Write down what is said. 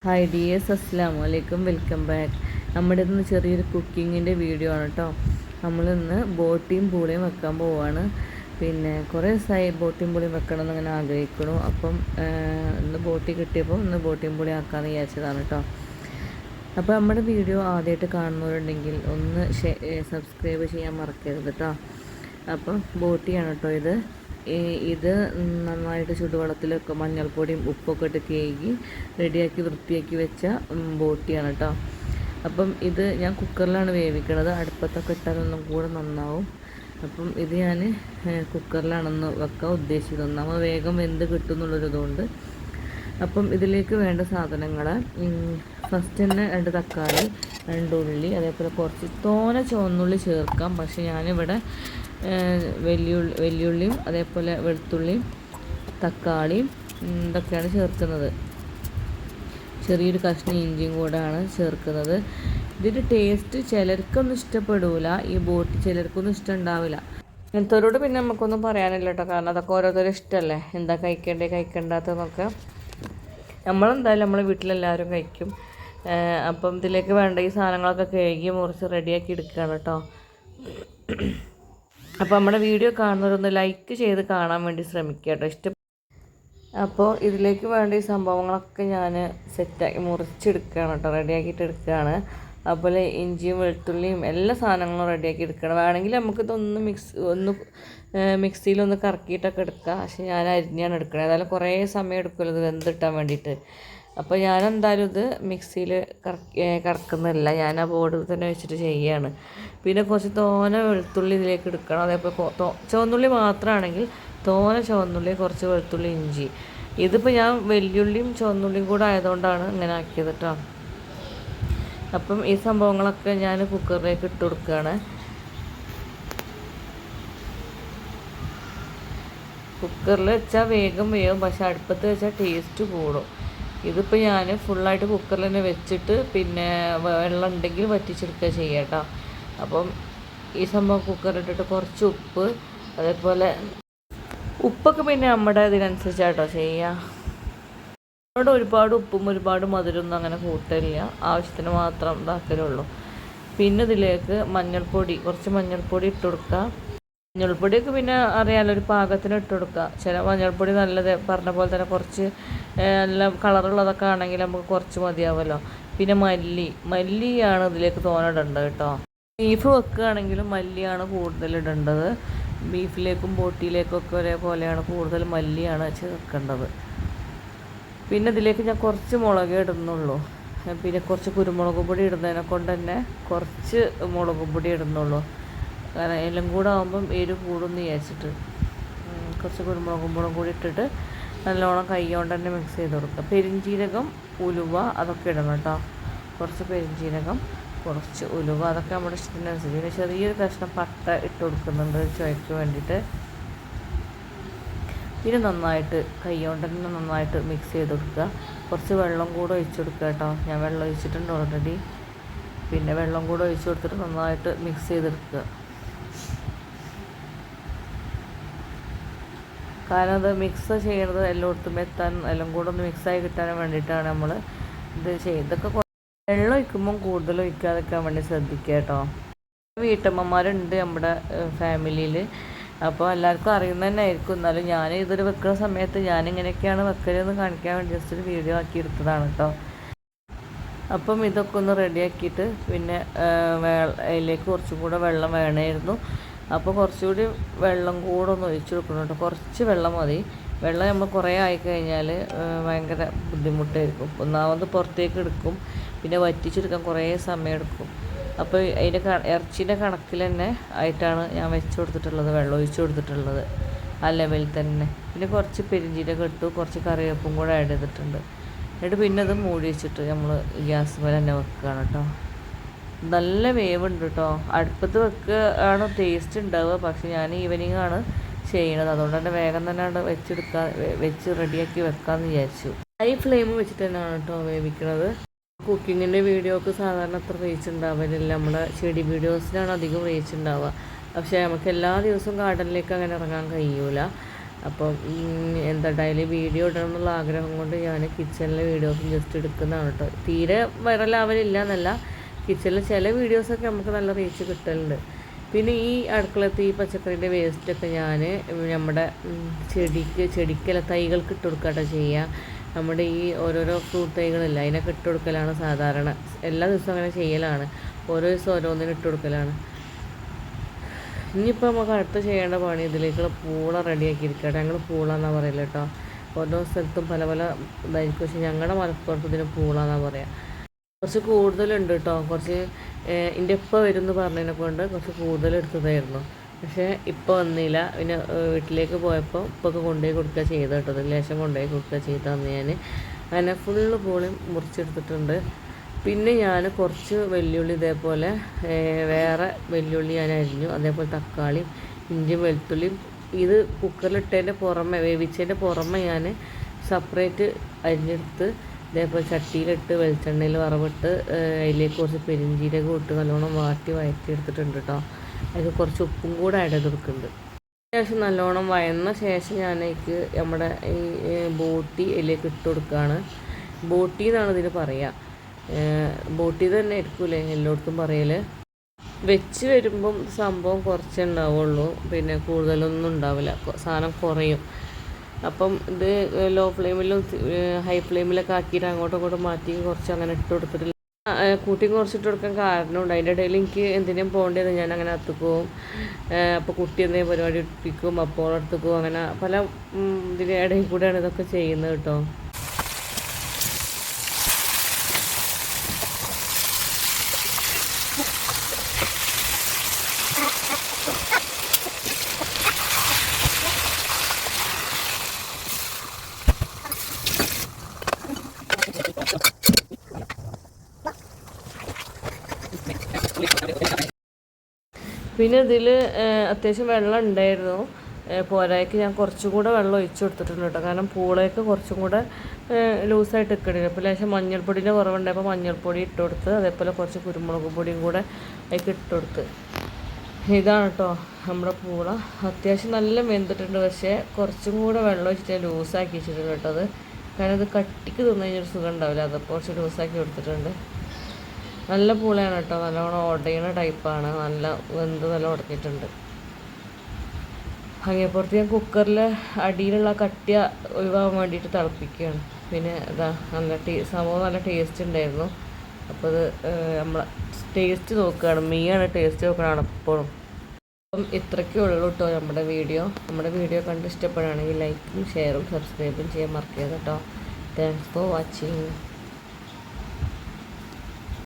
Hi dears, അസ്സലാമു അലൈക്കും. Welcome back. നമ്മുടെ ഇന്ന് ചെറിയൊരു കുക്കിങ്ങിൻ്റെ വീഡിയോ ആണ് കേട്ടോ. നമ്മളിന്ന് ബോട്ടിയും പൂളിയും വെക്കാൻ പോവുകയാണ്. പിന്നെ കുറേ ദിവസമായി ബോട്ടിയും പൂളിയും വെക്കണം എന്നിങ്ങനെ ആഗ്രഹിക്കണു. അപ്പം ഇന്ന് ബോട്ടി കിട്ടിയപ്പോൾ ഇന്ന് ബോട്ടിയും പൂളി ആക്കാമെന്ന് വിചാരിച്ചതാണ് കേട്ടോ. അപ്പോൾ നമ്മുടെ വീഡിയോ ആദ്യമായിട്ട് കാണുന്നവരുണ്ടെങ്കിൽ ഒന്ന് സബ്സ്ക്രൈബ് ചെയ്യാൻ മറക്കരുത് കേട്ടോ. അപ്പം ബോട്ടിയാണ് കേട്ടോ ഇത് നന്നായിട്ട് ചുടുവെള്ളത്തിലൊക്കെ മഞ്ഞൾപ്പൊടിയും ഉപ്പൊക്കെ ഇട്ട് കേകി റെഡിയാക്കി വൃത്തിയാക്കി വെച്ച ബോട്ടിയാണ് കേട്ടോ. അപ്പം ഇത് ഞാൻ കുക്കറിലാണ് വേവിക്കണത്. അടുപ്പത്തൊക്കെ ഇട്ടാൽ ഒന്നും കൂടെ നന്നാവും. അപ്പം ഇത് ഞാൻ കുക്കറിലാണെന്ന് വെക്കാൻ ഉദ്ദേശിച്ചത്. ഒന്നാമത് വേഗം വെന്ത് കിട്ടുമെന്നുള്ളൊരിതുകൊണ്ട്. അപ്പം ഇതിലേക്ക് വേണ്ട സാധനങ്ങൾ ഫസ്റ്റ് തന്നെ 2 തക്കാളി, 2 ഉള്ളി, അതേപോലെ കുറച്ച് തോനെ ചുവന്നുള്ളി ചേർക്കാം. പക്ഷേ ഞാനിവിടെ വലിയുള്ളിയും അതേപോലെ വെളുത്തുള്ളിയും തക്കാളിയും ഇതൊക്കെയാണ് ചേർക്കുന്നത്. ചെറിയൊരു കഷ്ണം ഇഞ്ചിയും കൂടെയാണ് ചേർക്കുന്നത്. ഇതിൻ്റെ ടേസ്റ്റ് ചിലർക്കൊന്നും ഇഷ്ടപ്പെടില്ല, ഈ ബോട്ടി ചിലർക്കൊന്നും ഇഷ്ടമുണ്ടാവില്ല. ഇങ്ങനത്തോരോട് പിന്നെ നമുക്കൊന്നും പറയാനില്ല കേട്ടോ. കാരണം അതൊക്കെ ഓരോരുത്തരും ഇഷ്ടമല്ലേ, എന്താ കഴിക്കേണ്ടതെന്നൊക്കെ. നമ്മളെന്തായാലും നമ്മളെ വീട്ടിലെല്ലാവരും കഴിക്കും. അപ്പം ഇതിലേക്ക് വേണ്ട ഈ സാധനങ്ങളൊക്കെ കഴുകി മുറിച്ച് റെഡിയാക്കി എടുക്കുകയാണ് കേട്ടോ. അപ്പോൾ നമ്മുടെ വീഡിയോ കാണുന്നവരൊന്ന് ലൈക്ക് ചെയ്ത് കാണാൻ വേണ്ടി ശ്രമിക്കുക കേട്ടോ. അപ്പോൾ ഇതിലേക്ക് വേണ്ട ഈ സംഭവങ്ങളൊക്കെ ഞാൻ സെറ്റാക്കി മുറിച്ചെടുക്കുകയാണ് കേട്ടോ, റെഡിയാക്കിയിട്ട് എടുക്കുകയാണ്. അതുപോലെ ഇഞ്ചിയും വെളുത്തുള്ളിയും എല്ലാ സാധനങ്ങളും റെഡിയാക്കി എടുക്കണം. വേണമെങ്കിൽ നമുക്കിതൊന്ന് മിക്സിയിലൊന്ന് കറക്കിയിട്ടൊക്കെ എടുക്കാം. പക്ഷെ ഞാൻ അരിഞ്ഞാണ് എടുക്കുന്നത്. ഏതായാലും കുറേ സമയം എടുക്കുമല്ലോ ഇത് വെന്തിട്ടാൻ വേണ്ടിയിട്ട്. അപ്പോൾ ഞാനെന്തായാലും ഇത് മിക്സിയിൽ കറക്കുന്നില്ല, ഞാൻ ആ ബോർഡിൽ തന്നെ വെച്ചിട്ട് ചെയ്യുകയാണ്. പിന്നെ കുറച്ച് തോനെ വെളുത്തുള്ളി ഇതിലേക്ക് എടുക്കണം. അതേപോലെ ചുവന്നുള്ളി മാത്രമാണെങ്കിൽ തോനെ ചുവന്നുള്ളി, കുറച്ച് വെളുത്തുള്ളി, ഇഞ്ചി. ഇതിപ്പോൾ ഞാൻ വലിയുള്ളിയും ചുവന്നുള്ളിയും കൂടെ ആയതുകൊണ്ടാണ് ഇങ്ങനെ ആക്കിയത് കേട്ടോ. അപ്പം ഈ സംഭവങ്ങളൊക്കെ ഞാൻ കുക്കറിലേക്ക് ഇട്ട് കൊടുക്കുകയാണ്. കുക്കറിൽ വെച്ചാൽ വേഗം വേവും, പക്ഷെ അടുപ്പത്ത് വെച്ചാൽ ടേസ്റ്റ് കൂടും. ഇതിപ്പോൾ ഞാൻ ഫുള്ളായിട്ട് കുക്കറിൽ തന്നെ വെച്ചിട്ട് പിന്നെ വെള്ളം ഉണ്ടെങ്കിൽ വറ്റിച്ചെടുക്കുക ചെയ്യുക കേട്ടോ. അപ്പം ഈ സംഭവം കുക്കറിലിട്ടിട്ട് കുറച്ച് ഉപ്പ്, അതേപോലെ ഉപ്പൊക്കെ പിന്നെ നമ്മുടെ ഇതിനനുസരിച്ചാട്ടോ ചെയ്യുക. അവിടെ ഒരുപാട് ഉപ്പും ഒരുപാട് മധുരമൊന്നും അങ്ങനെ കൂട്ടില്ല, ആവശ്യത്തിന് മാത്രം ഇതാക്കലുള്ളൂ. പിന്നെ ഇതിലേക്ക് കുറച്ച് മഞ്ഞൾപ്പൊടി ഇട്ട് കൊടുക്കുക. മഞ്ഞൾപ്പൊടിയൊക്കെ പിന്നെ അറിയാമല്ലോ, ഒരു പാകത്തിന് ഇട്ട് കൊടുക്കുക. ചില മഞ്ഞൾപ്പൊടി നല്ലത് പറഞ്ഞ പോലെ തന്നെ കുറച്ച് നല്ല കളറുള്ളതൊക്കെ ആണെങ്കിൽ നമുക്ക് കുറച്ച് മതിയാവുമല്ലോ. പിന്നെ മല്ലിയാണ് ഇതിലേക്ക് തോന്നിടേണ്ടത് കേട്ടോ. ബീഫ് വെക്കുകയാണെങ്കിലും മല്ലിയാണ് കൂടുതൽ ഇടേണ്ടത്. ബീഫിലേക്കും ബോട്ടിയിലേക്കൊക്കെ ഒരേപോലെയാണ്, കൂടുതൽ മല്ലിയാണ് ചേർക്കേണ്ടത്. പിന്നെ ഇതിലേക്ക് ഞാൻ കുറച്ച് മുളക് ഇടുന്നുള്ളൂ. പിന്നെ കുറച്ച് കുരുമുളക് പൊടി ഇടുന്നതിനെ കൊണ്ട് തന്നെ കുറച്ച് മുളക് പൊടി ഇടുന്നുള്ളൂ. കാരണം എല്ലാം കൂടെ ആകുമ്പം എരിവ് കൂടുമെന്ന് വിചാരിച്ചിട്ട് കുറച്ച് കുരുമുളകും കൂടി ഇട്ടിട്ട് നല്ലോണം കൈ കൊണ്ട് തന്നെ മിക്സ് ചെയ്ത് കൊടുക്കുക. പെരിഞ്ജീരകം, ഉലുവ അതൊക്കെ ഇടണം കേട്ടോ. കുറച്ച് പെരിഞ്ജീരകം, കുറച്ച് ഉലുവ, അതൊക്കെ നമ്മുടെ ഇഷ്ടത്തിനനുസരിച്ച്. പിന്നെ ചെറിയൊരു കഷ്ണം പട്ട ഇട്ട് കൊടുക്കുന്നുണ്ട് ചുവയ്ക്ക് വേണ്ടിയിട്ട്. പിന്നെ നന്നായിട്ട് കൈ കൊണ്ട് തന്നെ നന്നായിട്ട് മിക്സ് ചെയ്ത് കൊടുക്കുക. കുറച്ച് വെള്ളം കൂടെ ഒഴിച്ച് കൊടുക്കുക കേട്ടോ. ഞാൻ വെള്ളം ഒഴിച്ചിട്ടുണ്ട് ഓൾറെഡി. പിന്നെ വെള്ളം കൂടെ ഒഴിച്ച് കൊടുത്തിട്ട് നന്നായിട്ട് മിക്സ് ചെയ്തെടുക്കുക. കാരണം അത് മിക്സ് ചെയ്യണത് എല്ലായിടത്തും എത്താൻ, എല്ലാം കൂടെ ഒന്ന് മിക്സായി കിട്ടാൻ വേണ്ടിയിട്ടാണ് നമ്മൾ ഇത് ഇതൊക്കെ വെള്ളം ഒഴിക്കുമ്പം കൂടുതൽ ഒഴിക്കാതിരിക്കാൻ വേണ്ടി ശ്രദ്ധിക്കുക കേട്ടോ. വീട്ടമ്മമാരുണ്ട് നമ്മുടെ ഫാമിലിയിൽ. അപ്പോൾ എല്ലാവർക്കും അറിയുന്ന തന്നെ ആയിരിക്കും. എന്നാലും ഞാൻ ഇതൊരു വെക്കുന്ന സമയത്ത് ഞാനിങ്ങനെയൊക്കെയാണ് വെക്കലെന്ന് കാണിക്കാൻ വേണ്ടി ജസ്റ്റ് ഒരു വീഡിയോ ആക്കി എടുത്തതാണ് കേട്ടോ. അപ്പം ഇതൊക്കെ ഒന്ന് റെഡിയാക്കിയിട്ട് പിന്നെ അതിലേക്ക് കുറച്ചും കൂടെ വെള്ളം വേണമായിരുന്നു. അപ്പോൾ കുറച്ചുകൂടി വെള്ളം കൂടെ ഒന്ന് ഒഴിച്ചു കൊടുക്കണം കേട്ടോ. കുറച്ച് വെള്ളം മതി. വെള്ളം നമ്മൾ കുറേ ആയിക്കഴിഞ്ഞാൽ ഭയങ്കര ബുദ്ധിമുട്ടായിരിക്കും. ഒന്നാമത് പുറത്തേക്ക് എടുക്കും, പിന്നെ വറ്റിച്ചെടുക്കാൻ കുറേ സമയം എടുക്കും. അപ്പോൾ അതിൻ്റെ ഇറച്ചിൻ്റെ കണക്കിൽ തന്നെ ആയിട്ടാണ് ഞാൻ വെള്ളം ഒഴിച്ചു കൊടുത്തിട്ടുള്ളത്, ആ ലെവലിൽ തന്നെ. പിന്നെ കുറച്ച് പെരിഞ്ജീരകം ഇട്ടു, കുറച്ച് കറിവേപ്പും കൂടെ ആഡ് ചെയ്തിട്ടുണ്ട്. എന്നിട്ട് പിന്നെ അത് മൂടി വെച്ചിട്ട് നമ്മൾ ഗ്യാസ് മേലെ തന്നെ വെക്കുകയാണ് കേട്ടോ. നല്ല വേവുണ്ട് കേട്ടോ. അടുപ്പത്ത് വെക്കുകയാണ് ടേസ്റ്റ് ഉണ്ടാവുക, പക്ഷെ ഞാൻ ഈവനിങ് ആണ് ചെയ്യണത്. അതുകൊണ്ട് തന്നെ വേഗം തന്നെ വെച്ച് റെഡിയാക്കി വെക്കാമെന്ന് വിചാരിച്ചു. ഹൈ ഫ്ലെയിം വെച്ചിട്ട് തന്നെയാണ് കേട്ടോ വേവിക്കുന്നത്. കുക്കിങ്ങിൻ്റെ വീഡിയോക്ക് സാധാരണ അത്ര റീച്ച് ഉണ്ടാവില്ല. നമ്മുടെ ചെടി വീഡിയോസിനാണ് അധികം റീച്ച് ഉണ്ടാവുക. പക്ഷേ നമുക്ക് എല്ലാ ദിവസവും ഗാർഡനിലേക്ക് അങ്ങനെ ഇറങ്ങാൻ കഴിയൂല. അപ്പം എന്താ ഡെയിലി വീഡിയോ ഇടണം എന്നുള്ള ആഗ്രഹം കൊണ്ട് ഞാൻ കിച്ചണിലെ വീഡിയോസും ജസ്റ്റ് എടുക്കുന്നതാണ് കേട്ടോ. തീരെ വൈറലാവലില്ല എന്നല്ല, കിച്ചണിലെ ചില വീഡിയോസൊക്കെ നമുക്ക് നല്ല റീച്ച് കിട്ടലുണ്ട്. പിന്നെ ഈ അടുക്കളത്തെ ഈ പച്ചക്കറിൻ്റെ വേസ്റ്റൊക്കെ ഞാൻ നമ്മുടെ ചെടിക്കല്ല തൈകൾക്ക് ഇട്ട് കൊടുക്കാട്ടോ ചെയ്യുക. നമ്മുടെ ഈ ഓരോരോ ഫ്രൂട്ട് തൈകളില്ല, അതിനൊക്കെ ഇട്ട് കൊടുക്കലാണ് സാധാരണ. എല്ലാ ദിവസവും അങ്ങനെ ചെയ്യലാണ്, ഓരോ ദിവസം ഓരോന്നിനും ഇട്ട് കൊടുക്കലാണ്. ഇനിയിപ്പോൾ നമുക്ക് അടുത്ത് ചെയ്യേണ്ട പണി ഇതിലേക്കുള്ള പൂള റെഡിയാക്കിയിരിക്കട്ടെ. ഞങ്ങൾ പൂള എന്നാണ് പറയില്ല കേട്ടോ, ഓരോ സ്ഥലത്തും പല പല ഇതായിരിക്കും. പക്ഷേ ഞങ്ങളുടെ മലപ്പുറത്ത് ഇതിന് പൂള എന്നാണ് പറയുക. കുറച്ച് കൂടുതലുണ്ട് കേട്ടോ, കുറച്ച് എൻ്റെ ഇപ്പം വരും എന്ന് പറഞ്ഞതിനെ കൊണ്ട് കുറച്ച് കൂടുതൽ എടുത്തതായിരുന്നു. പക്ഷേ ഇപ്പോൾ വന്നില്ല. പിന്നെ വീട്ടിലേക്ക് പോയപ്പോൾ ഇപ്പൊക്കെ കൊണ്ടുപോയി കൊടുക്കുക ചെയ്ത് കേട്ടത്, ലേശം കൊണ്ടുപോയി കൊടുക്കുക ചെയ്തതെന്ന് ഞാൻ അങ്ങനെ ഫുള്ള് പൂളയും മുറിച്ചെടുത്തിട്ടുണ്ട്. പിന്നെ ഞാൻ കുറച്ച് വെല്ലുള്ളി ഇതേപോലെ വേറെ വെല്ലുള്ളി ഞാൻ അരിഞ്ഞു, അതേപോലെ തക്കാളിയും ഇഞ്ചിയും വെളുത്തുള്ളിയും ഇത് കുക്കറിലിട്ടതിൻ്റെ പുറമെ വേവിച്ചതിൻ്റെ പുറമെ ഞാൻ സെപ്പറേറ്റ് അരിഞ്ഞെടുത്ത് ഇതേപോലെ ചട്ടിയിലിട്ട് വെളിച്ചെണ്ണയിൽ വറവിട്ട് അതിലേക്ക് കുറച്ച് പെരിഞ്ചീരകം ഇട്ട് നല്ലോണം വഴറ്റി എടുത്തിട്ടുണ്ട് കേട്ടോ. അതിൽ കുറച്ച് ഉപ്പും കൂടെ ആഡ് ചെയ്ത് കൊടുക്കുന്നുണ്ട്. അത്യാവശ്യം നല്ലോണം വഴന്ന ശേഷം ഞാനേക്ക് നമ്മുടെ ഈ ബോട്ടി അതിലേക്ക് ഇട്ട് കൊടുക്കുകയാണ്. ബോട്ടി എന്നാണ് ഇതിന് പറയുക, ബോട്ടി തന്നെ ആയിരിക്കൂലേ എല്ലായിടത്തും പറയൽ. വെച്ച് വരുമ്പം സംഭവം കുറച്ചേ ഉണ്ടാവുള്ളൂ, പിന്നെ കൂടുതലൊന്നും ഉണ്ടാവില്ല, സാധനം കുറയും. അപ്പം ഇത് ലോ ഫ്ലെയിമിലും ഹൈ ഫ്ലെയിമിലൊക്കെ ആക്കിയിട്ട് അങ്ങോട്ടും ഇങ്ങോട്ടും മാറ്റി കുറച്ച് അങ്ങനെ ഇട്ട് കൊടുത്തിട്ടില്ല. കൂട്ടി കുറച്ചിട്ട് കൊടുക്കാൻ കാരണമുണ്ട്. അതിൻ്റെ ഇടയിൽ എനിക്ക് എന്തിനും പോകേണ്ടത് ഞാൻ അങ്ങനെ അകത്തേക്ക് പോകും. അപ്പോൾ കുട്ടി എന്തെങ്കിലും പരിപാടി ഇട്ടിപ്പിക്കും, അപ്പോൾ അടുത്തേക്ക് പോകും. അങ്ങനെ പല ഇതിൻ്റെ ഇടയിൽ കൂടെയാണ് ഇതൊക്കെ ചെയ്യുന്നത് കേട്ടോ. പിന്നെ ഇതിൽ അത്യാവശ്യം വെള്ളം ഉണ്ടായിരുന്നു, പോരായ്ക്ക് ഞാൻ കുറച്ചും കൂടെ വെള്ളം ഒഴിച്ചു കൊടുത്തിട്ടുണ്ട് കേട്ടോ. കാരണം പൂളയൊക്കെ കുറച്ചും കൂടെ ലൂസായിട്ട് നിൽക്കണില്ല. അപ്പോൾ ലേശം മഞ്ഞൾപ്പൊടിൻ്റെ കുറവുണ്ടായപ്പോൾ മഞ്ഞൾപ്പൊടി ഇട്ട് കൊടുത്ത്, അതേപോലെ കുറച്ച് കുരുമുളക് പൊടിയും കൂടെ അതിലേക്ക് ഇട്ട് കൊടുത്ത്. ഇതാണ് കേട്ടോ നമ്മുടെ പൂള. അത്യാവശ്യം നല്ല വെന്തിട്ടുണ്ട്, പക്ഷേ കുറച്ചും കൂടെ വെള്ളം ഒഴിച്ചിട്ട് ലൂസാക്കി വെച്ചിട്ടുണ്ട് കേട്ടോ. അത് കാരണം ഇത് കട്ടിക്ക് തിന്നു കഴിഞ്ഞൊരു സുഖം ഉണ്ടാവില്ല, അതപ്പോൾ കുറച്ച് ലൂസാക്കി കൊടുത്തിട്ടുണ്ട്. നല്ല പൂളയാണ് കേട്ടോ, നല്ലോണം ഉടയുന്ന ടൈപ്പാണ്, നല്ല വെന്ത് നല്ല ഉടഞ്ഞിട്ടുണ്ട്. അങ്ങേപ്പുറത്ത് ഞാൻ കുക്കറിൽ അടിയിലുള്ള കട്ടിയ ഒഴിവാകാൻ വേണ്ടിയിട്ട് തിളപ്പിക്കുകയാണ്. പിന്നെ ഇതാ നല്ല സംഭവം നല്ല ടേസ്റ്റ് ഉണ്ടായിരുന്നു. അപ്പോൾ അത് നമ്മൾ ടേസ്റ്റ് നോക്കുകയാണ്, മെയിനാണ് ടേസ്റ്റ് നോക്കുകയാണ് എപ്പോഴും. അപ്പം ഇത്രയ്ക്കേ ഉള്ളൂ കേട്ടോ നമ്മുടെ വീഡിയോ കണ്ട് ഇഷ്ടപ്പെടുകയാണെങ്കിൽ ലൈക്കും ഷെയറും സബ്സ്ക്രൈബും ചെയ്യാൻ മറക്കരുത് കേട്ടോ. Thanks for watching.